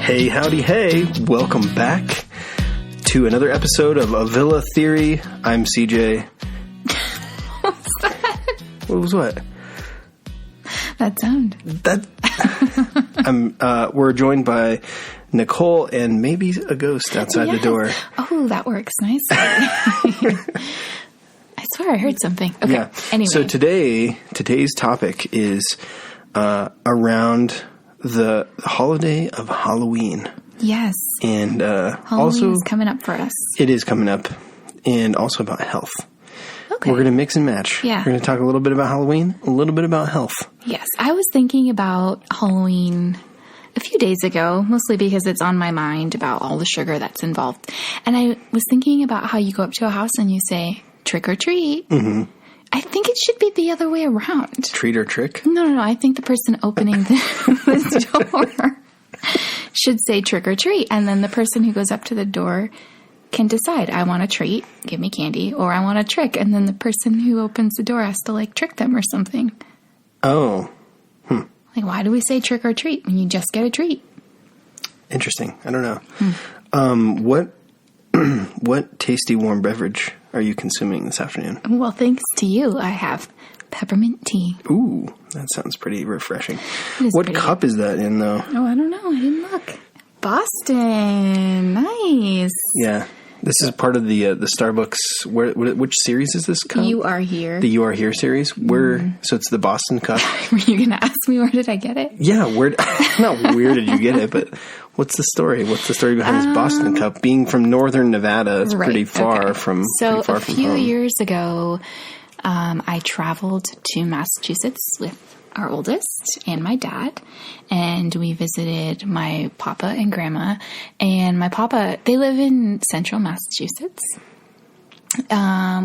Hey, howdy, hey. Welcome back to another episode of Avilla Theory. I'm CJ. What's that? What was what? That sound. We're joined by Nicole and maybe a ghost outside the door. Oh, that works nice. I swear I heard something. Okay. Yeah. Anyway. So today's topic is around the holiday of Halloween. Yes. And Halloween also is coming up for us. It is coming up, and also about health. Okay. We're going to mix and match. Yeah. We're going to talk a little bit about Halloween, a little bit about health. Yes. I was thinking about Halloween a few days ago, mostly because it's on my mind about all the sugar that's involved. And I was thinking about how you go up to a house and you say, trick or treat. Mm-hmm. I think it should be the other way around. Treat or trick? No. I think the person opening this door should say trick or treat. And then the person who goes up to the door can decide, I want a treat, give me candy, or I want a trick. And then the person who opens the door has to trick them or something. Oh. Why do we say trick or treat when you just get a treat? Interesting. I don't know. What tasty warm beverage are you consuming this afternoon? Well, thanks to you, I have peppermint tea. Ooh, that sounds pretty refreshing. What cup is that in, though? Oh, I don't know. I didn't look. Boston. Nice. Yeah. This is part of the Starbucks. Which series is this cup? You Are Here. The You Are Here series. So it's the Boston cup. Were you going to ask me where did I get it? Yeah, not where did you get it, but what's the story? What's the story behind this Boston cup? Being from northern Nevada, it's pretty far from So a few years ago, I traveled to Massachusetts with our oldest and my dad, and we visited my papa and grandma. And my papa, they live in central Massachusetts,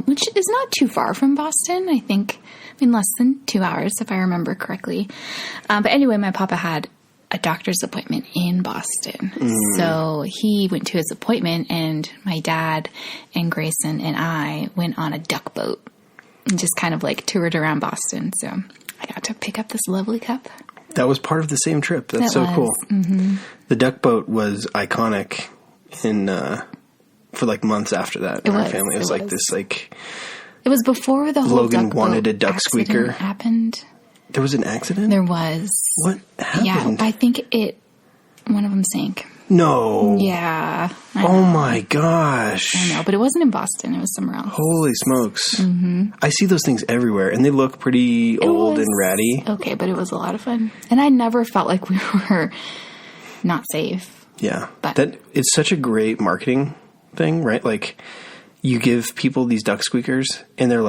which is not too far from Boston. I mean, less than 2 hours if I remember correctly. But anyway, my papa had a doctor's appointment in Boston. So he went to his appointment, and my dad and Grayson and I went on a duck boat and just kind of toured around Boston. So I got to pick up this lovely cup. That was part of the same trip. That's so cool. Mm-hmm. The duck boat was iconic for months after that in our family. It was this It was before the whole Logan duck wanted boat a duck squeaker happened. There was an accident? There was. What happened? Yeah, I think one of them sank. No. Yeah. Oh my gosh. I know, but it wasn't in Boston. It was somewhere else. Holy smokes. Mm-hmm. I see those things everywhere, and they look pretty old and ratty. Okay, but it was a lot of fun. And I never felt like we were not safe. Yeah. It's such a great marketing thing, right? You give people these duck squeakers, and they're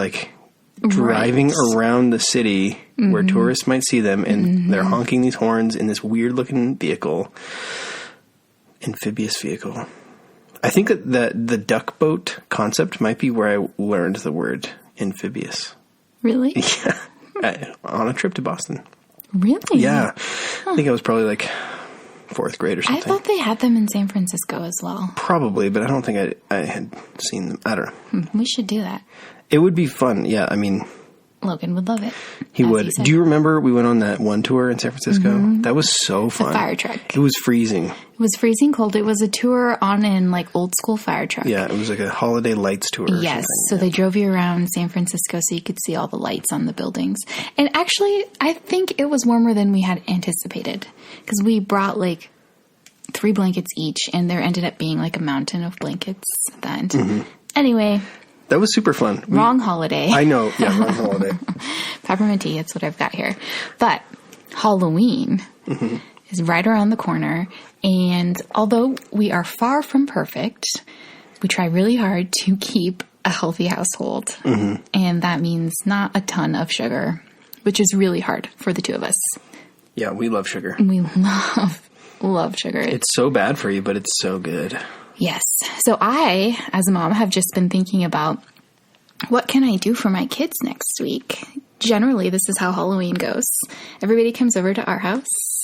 driving around the city where tourists might see them, and they're honking these horns in this weird-looking vehicle. Amphibious vehicle. I think that the duck boat concept might be where I learned the word amphibious. Really? Yeah. On a trip to Boston. Really? Yeah. Huh. I think I was probably 4th grade or something. I thought they had them in San Francisco as well. Probably, but I don't think I had seen them. I don't know. We should do that. It would be fun. Yeah, I mean, Logan would love it. He would. Do you remember we went on that one tour in San Francisco? Mm-hmm. That was so fun. The fire truck. It was freezing. It was freezing cold. It was a tour on an old school fire truck. Yeah, it was a holiday lights tour. Yes. So they drove you around San Francisco so you could see all the lights on the buildings. And actually, I think it was warmer than we had anticipated because we brought 3 blankets each, and there ended up being a mountain of blankets at the end. Mm-hmm. Anyway. That was super fun. Wrong holiday. I know. Yeah, wrong holiday. Peppermint tea, that's what I've got here. But Halloween is right around the corner. And although we are far from perfect, we try really hard to keep a healthy household. Mm-hmm. And that means not a ton of sugar, which is really hard for the two of us. Yeah, we love sugar. We love sugar. It's so bad for you, but it's so good. Yes. So I, as a mom, have just been thinking about what can I do for my kids next week? Generally, this is how Halloween goes. Everybody comes over to our house.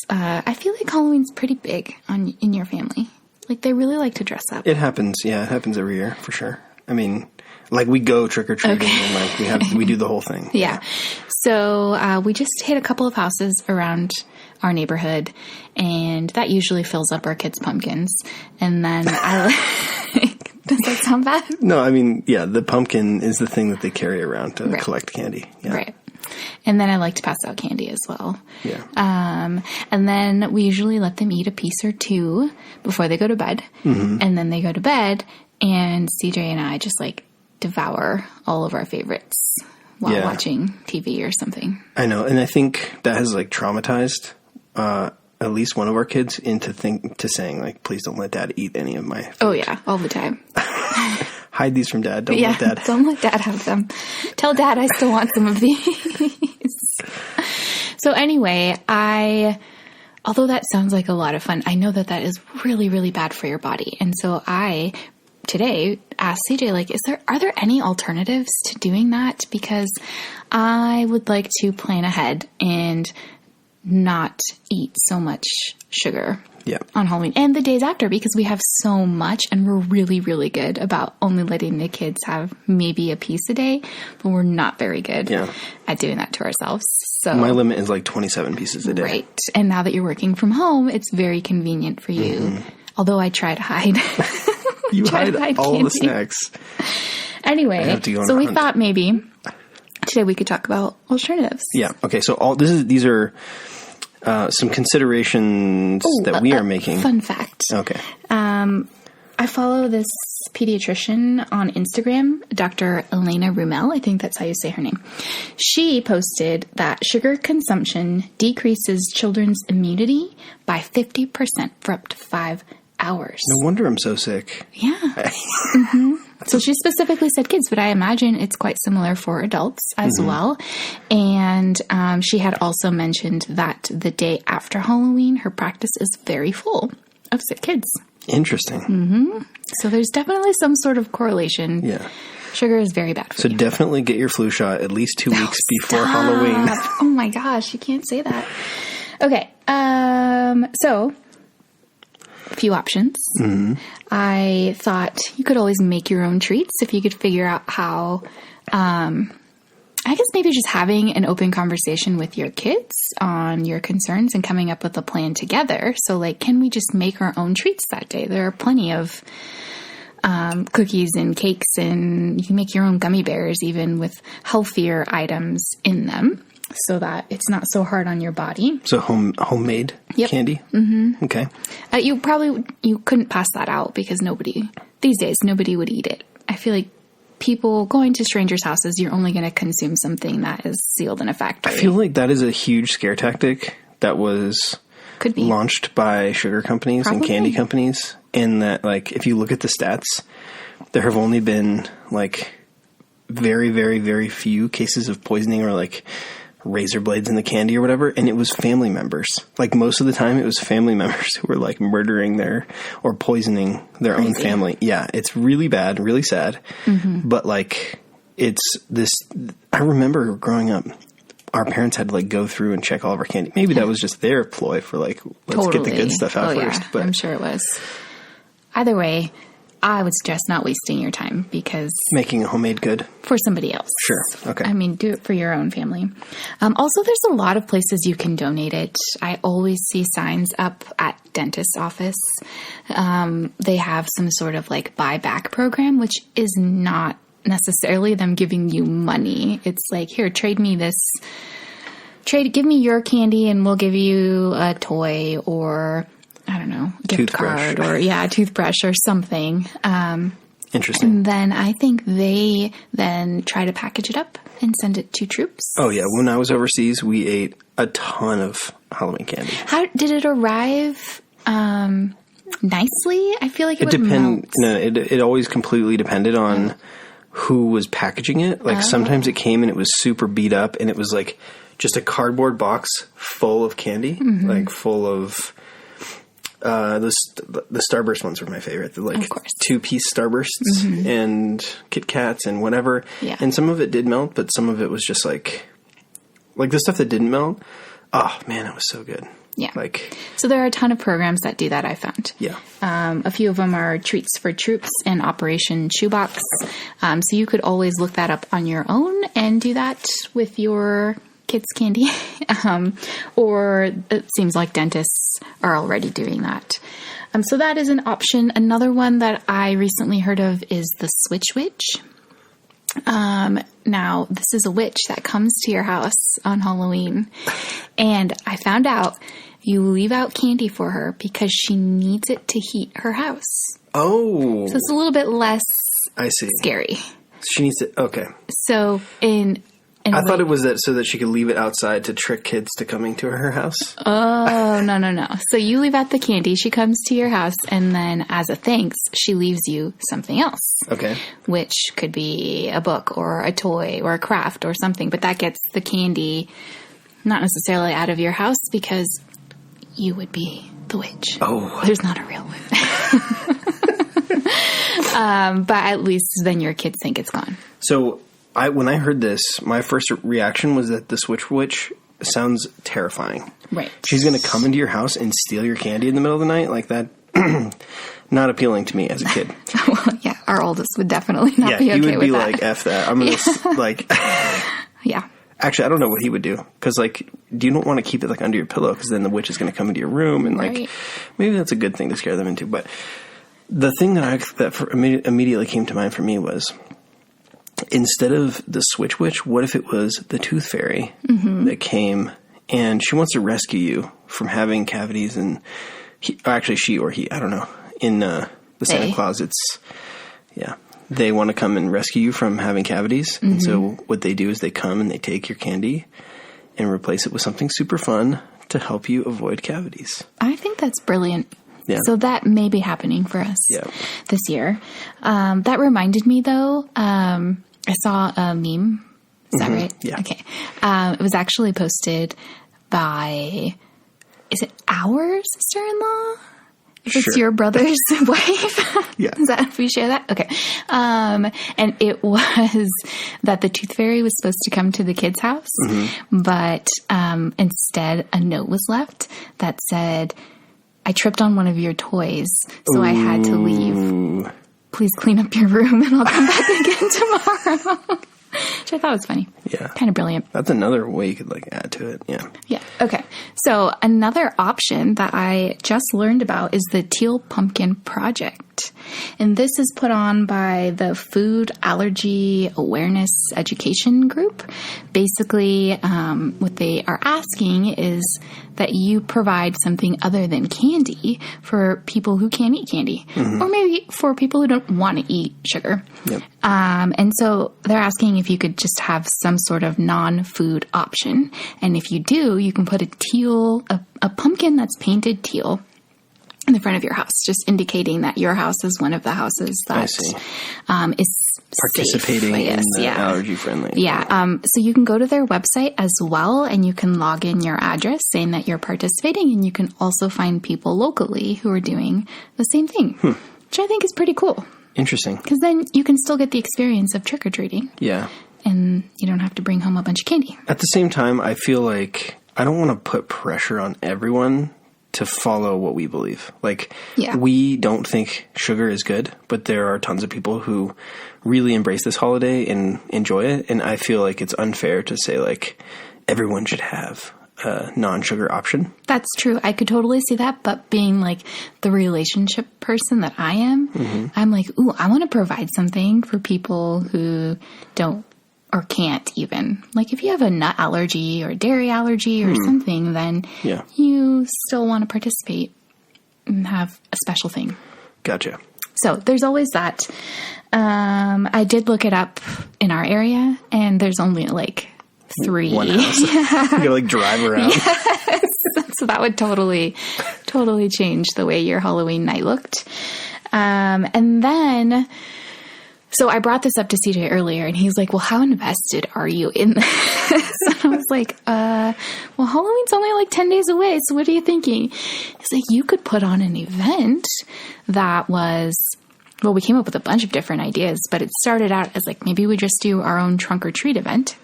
I feel like Halloween's pretty big in your family. They really like to dress up. It happens. Yeah, it happens every year for sure. I mean, we go trick or treating and we do the whole thing. Yeah. So we just hit a couple of houses around our neighborhood, and that usually fills up our kids' pumpkins. And then does that sound bad? No, I mean, yeah, the pumpkin is the thing that they carry around to collect candy. Yeah. Right. And then I like to pass out candy as well. Yeah. And then we usually let them eat a piece or two before they go to bed. Mm-hmm. And then they go to bed, and CJ and I just like devour all of our favorites while watching TV or something. I know. And I think that has like traumatized at least one of our kids into saying like, please don't let Dad eat any of my food. Oh yeah, all the time. Hide these from Dad. Don't let Dad. Don't let Dad have them. Tell Dad I still want some of these. So anyway, although that sounds like a lot of fun, I know that is really, really bad for your body. And so I today asked CJ, like, are there any alternatives to doing that? Because I would like to plan ahead and not eat so much sugar on Halloween and the days after, because we have so much, and we're really, really good about only letting the kids have maybe a piece a day, but we're not very good at doing that to ourselves. So my limit is like 27 pieces a day. Right. And now that you're working from home, it's very convenient for you. Mm-hmm. Although I try to hide. You hide all candy. the snacks. Anyway, so we thought maybe today we could talk about alternatives. Yeah. Okay. So these are some considerations that we are making. Fun fact. Okay. I follow this pediatrician on Instagram, Dr. Elena Rumel. I think that's how you say her name. She posted that sugar consumption decreases children's immunity by 50% for up to 5 hours. No wonder I'm so sick. Yeah. Mm-hmm. So she specifically said kids, but I imagine it's quite similar for adults as well. And she had also mentioned that the day after Halloween, her practice is very full of sick kids. Interesting. Mm-hmm. So there's definitely some sort of correlation. Yeah. Sugar is very bad for you. So definitely get your flu shot at least 2 weeks before Halloween. Oh my gosh, you can't say that. Okay. So a few options. Mm-hmm. I thought you could always make your own treats if you could figure out how, I guess maybe just having an open conversation with your kids on your concerns and coming up with a plan together. So like, can we just make our own treats that day? There are plenty of cookies and cakes, and you can make your own gummy bears even with healthier items in them, so that it's not so hard on your body. So homemade candy? Mm-hmm. Okay. You couldn't pass that out because these days, nobody would eat it. I feel like people going to strangers' houses, you're only going to consume something that is sealed in a factory. I feel like that is a huge scare tactic that could be launched by sugar companies and candy companies. In that, like, if you look at the stats, there have only been like very, very, very few cases of poisoning or like razor blades in the candy or whatever, and it was family members. Like most of the time it was family members who were like murdering or poisoning their own family. Yeah, it's really bad, really sad. Mm-hmm. But like I remember growing up, our parents had to like go through and check all of our candy. Maybe that was just their ploy for like, let's get the good stuff out first. Yeah. But I'm sure it was. Either way, I would suggest not wasting your time, because making a homemade good for somebody else. Sure. Okay. I mean, do it for your own family. Also, there's a lot of places you can donate it. I always see signs up at dentist's office. They have some sort of like buyback program, which is not necessarily them giving you money. It's like, here, give me your candy and we'll give you a toy, or I don't know, a gift card, or a toothbrush or something. Interesting. And then I think they then try to package it up and send it to troops. Oh yeah. When I was overseas, we ate a ton of Halloween candy. How did it arrive? Nicely? I feel like it melt. No, it always completely depended on who was packaging it. Like sometimes it came and it was super beat up, and it was like just a cardboard box full of candy, like full of the Starburst ones were my favorite. The like 2-piece Starbursts and Kit Kats and whatever. Yeah. And some of it did melt, but some of it was just like the stuff that didn't melt. Oh man, it was so good. Yeah. So there are a ton of programs that do that, I found. Yeah. A few of them are Treats for Troops and Operation Shoebox. So you could always look that up on your own and do that with your kids candy. Or it seems like dentists are already doing that. So that is an option. Another one that I recently heard of is the Switch Witch. Now, this is a witch that comes to your house on Halloween. And I found out you leave out candy for her because she needs it to heat her house. Oh. So it's a little bit less scary. She needs it. Okay. So I thought it was that so that she could leave it outside to trick kids to coming to her house. Oh, no. So you leave out the candy. She comes to your house, and then as a thanks, she leaves you something else. Okay. Which could be a book or a toy or a craft or something. But that gets the candy not necessarily out of your house because you would be the witch. Oh. There's not a real witch. But at least then your kids think it's gone. So when I heard this, my first reaction was that the Switch Witch sounds terrifying. Right. She's going to come into your house and steal your candy in the middle of the night like that. Not appealing to me as a kid. Well, yeah, our oldest would definitely not be okay with that. Yeah, he would be like, F that. I'm going to, like... Yeah. Actually, I don't know what he would do. Because, like, you don't want to keep it, like, under your pillow because then the witch is going to come into your room. And, like, maybe that's a good thing to scare them into. But the thing that immediately came to mind for me was... Instead of the Switch Witch, what if it was the Tooth Fairy that came and she wants to rescue you from having cavities and she or he, I don't know, in the Santa Claus, they want to come and rescue you from having cavities. Mm-hmm. And so what they do is they come and they take your candy and replace it with something super fun to help you avoid cavities. I think that's brilliant. Yeah. So that may be happening for us this year. That reminded me, though, I saw a meme. Is that right? Yeah. Okay. It was actually posted by, is it our sister-in-law? If it's your brother's wife? Yeah. Is that if we share that? Okay. And it was that the Tooth Fairy was supposed to come to the kid's house, but instead a note was left that said, I tripped on one of your toys, so I had to leave. Please clean up your room and I'll come back again tomorrow. Which I thought was funny. Yeah. Kind of brilliant. That's another way you could, like, add to it. Yeah. Yeah. Okay. So another option that I just learned about is the Teal Pumpkin Project. And this is put on by the Food Allergy Awareness Education Group. Basically, what they are asking is that you provide something other than candy for people who can't eat candy. Or maybe for people who don't want to eat sugar. Yep. And so they're asking if you could just have some sort of non-food option. And if you do, you can put a pumpkin that's painted teal in the front of your house, just indicating that your house is one of the houses that is participating safe, in the allergy friendly. Yeah. So you can go to their website as well, and you can log in your address saying that you're participating, and you can also find people locally who are doing the same thing, which I think is pretty cool. Interesting. Because then you can still get the experience of trick-or-treating. Yeah. And you don't have to bring home a bunch of candy. At the same time, I feel like I don't want to put pressure on everyone to follow what we believe. Like, we don't think sugar is good, but there are tons of people who really embrace this holiday and enjoy it. And I feel like it's unfair to say, like, everyone should have a non-sugar option. That's true. I could totally see that. But being, like, the relationship person that I am, I'm like, ooh, I want to provide something for people who don't or can't even. Like, if you have a nut allergy or dairy allergy or something, then you still want to participate and have a special thing. Gotcha. So there's always that. I did look it up in our area, and there's only, like, 3. One house. You gotta, like, drive around. Yes. So that would totally change the way your Halloween night looked. And then... So I brought this up to CJ earlier, and he's like, well, how invested are you in this? And I was like, well, Halloween's only like 10 days away, so what are you thinking? He's like, you could put on an event that was, well, we came up with a bunch of different ideas, but it started out as like, maybe we just do our own trunk or treat event,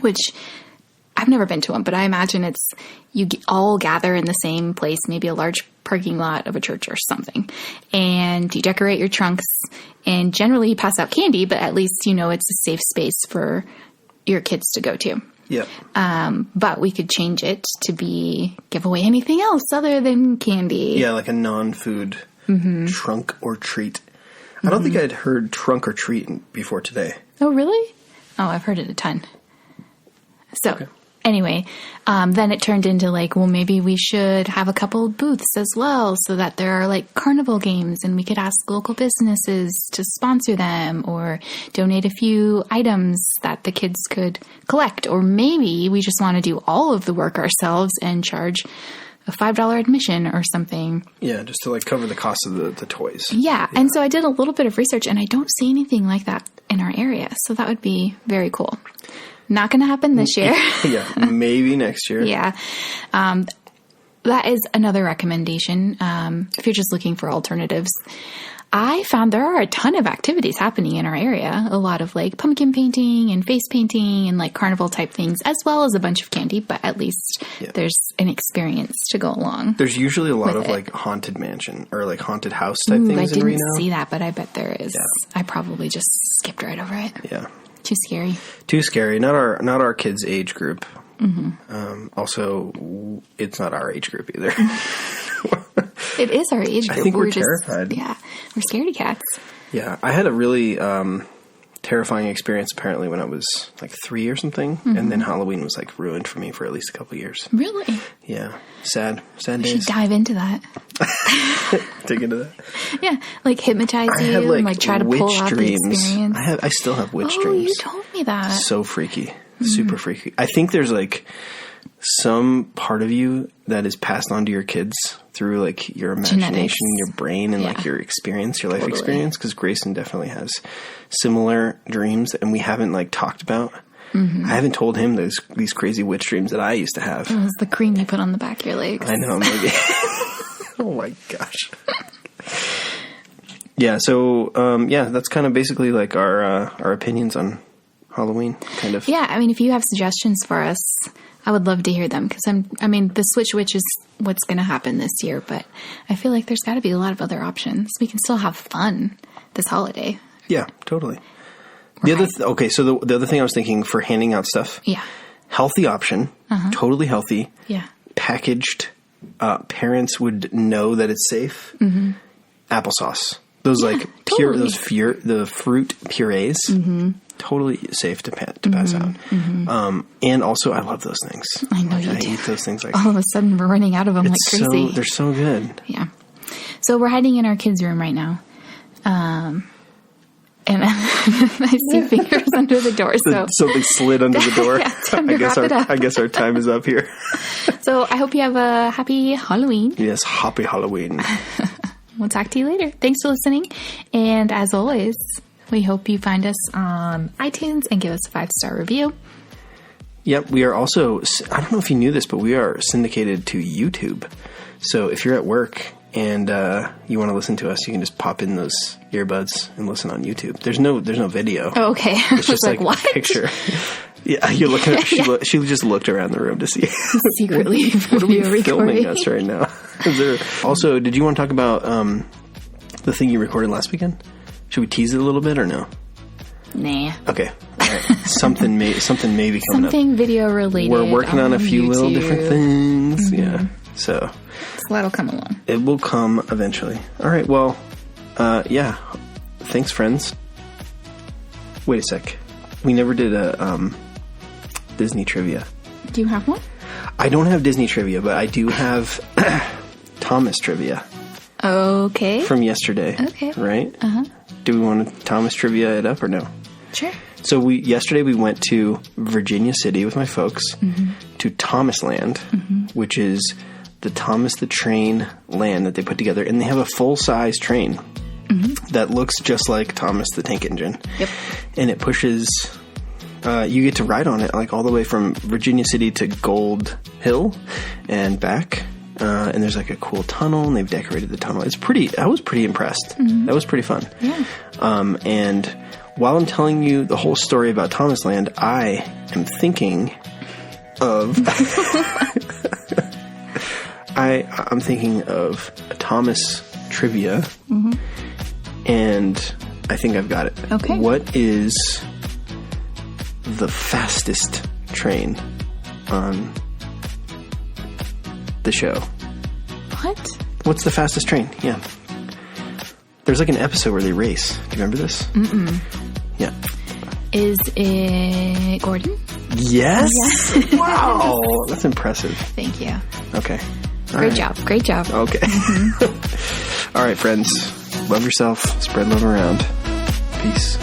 which I've never been to one, but I imagine it's you all gather in the same place, maybe a large parking lot of a church or something, and you decorate your trunks, and generally you pass out candy, but at least you know it's a safe space for your kids to go to. Yep. But we could change it to be give away anything else other than candy. Yeah, like a non-food trunk or treat. I don't think I'd heard trunk or treat before today. Oh, really? Oh, I've heard it a ton. So, anyway, then it turned into like, well, maybe we should have a couple of booths as well so that there are like carnival games and we could ask local businesses to sponsor them or donate a few items that the kids could collect. Or maybe we just want to do all of the work ourselves and charge a $5 admission or something. Yeah, just to like cover the cost of the toys. Yeah. And so I did a little bit of research and I don't see anything like that in our area. So that would be very cool. Not going to happen this year. Yeah, maybe next year. Yeah. That is another recommendation. If you're just looking for alternatives, I found there are a ton of activities happening in our area. A lot of like pumpkin painting and face painting and like carnival type things, as well as a bunch of candy, but at least there's an experience to go along. There's usually a lot of like haunted mansion or like haunted house type things in Reno. I didn't see that, but I bet there is. Yeah. I probably just skipped right over it. Yeah. Too scary. Too scary. Not our kids' age group. Also, it's not our age group either. It is our age group. I think we're terrified. Yeah, we're scaredy cats. Yeah, I had a really terrifying experience apparently when I was like 3 or something, and then Halloween was like ruined for me for at least a couple of years. Really? Yeah, sad We days. should dive into that. Dig into that. Yeah, like hypnotize you had, like, and like try to pull out dreams. the experience. I still have witch Oh, dreams. you told me that. So freaky. Super freaky. I think there's like some part of you that is passed on to your kids through like your imagination, Genetics. your brain, and like your experience, your life experience. Because Grayson definitely has similar dreams, and we haven't like talked about. I haven't told him these crazy witch dreams that I used to have. It was the cream you put on the back of your legs. I know, maybe. Oh my gosh. Yeah. So that's kind of basically like our opinions on Halloween, kind of. Yeah, I mean, if you have suggestions for us, I would love to hear them because the Switch Witch is what's going to happen this year, but I feel like there's got to be a lot of other options. We can still have fun this holiday. Yeah, totally. The other so the other thing I was thinking for handing out stuff. Yeah. Healthy option, totally healthy. Yeah. Packaged. Parents would know that it's safe. Applesauce. Those the fruit purees. Totally safe to pass out. And also, I love those things. I know you do. I eat those things like all of a sudden we're running out of them like crazy. They're so good. Yeah. So we're hiding in our kids' room right now. And I see fingers under the door. So something slid under the door. I guess our time is up here. So I hope you have a happy Halloween. Yes, happy Halloween. We'll talk to you later. Thanks for listening. And as always, we hope you find us on iTunes and give us a 5-star review. Yep, we are also, I don't know if you knew this, but we are syndicated to YouTube. So if you're at work and you want to listen to us, you can just pop in those earbuds and listen on YouTube. There's no video. Oh, okay. It's just like what? a picture. Yeah, you're looking at, she just looked around the room to see. Secretly what are we recording. filming us right now? Also, did you want to talk about the thing you recorded last weekend? Should we tease it a little bit or no? Nah. Okay. All right. Something may be coming up. Something video related. We're working on a few little different things. Yeah. So that'll come along. It will come eventually. All right. Well, yeah. Thanks, friends. Wait a sec. We never did a Disney trivia. Do you have one? I don't have Disney trivia, but I do have Thomas trivia. Okay. From yesterday. Okay. Right? Uh-huh. Do we want to Thomas trivia it up or no? Sure. So yesterday we went to Virginia City with my folks to Thomas Land, which is the Thomas the Train land that they put together. And they have a full-size train that looks just like Thomas the Tank Engine. Yep. And it pushes... you get to ride on it like all the way from Virginia City to Gold Hill and back. And there's like a cool tunnel, and they've decorated the tunnel. It's pretty. I was pretty impressed. That was pretty fun. Yeah. And while I'm telling you the whole story about Thomas Land, I am thinking of. I'm thinking of a Thomas trivia, and I think I've got it. Okay. What is the fastest train on the show? What? What's the fastest train? Yeah. There's like an episode where they race. Do you remember this? Mm-mm. Yeah. Is it Gordon? Yes. Wow. That's impressive. Thank you. Okay. Great job. Great job. Okay. Mm-hmm. All right, friends. Love yourself. Spread love around. Peace.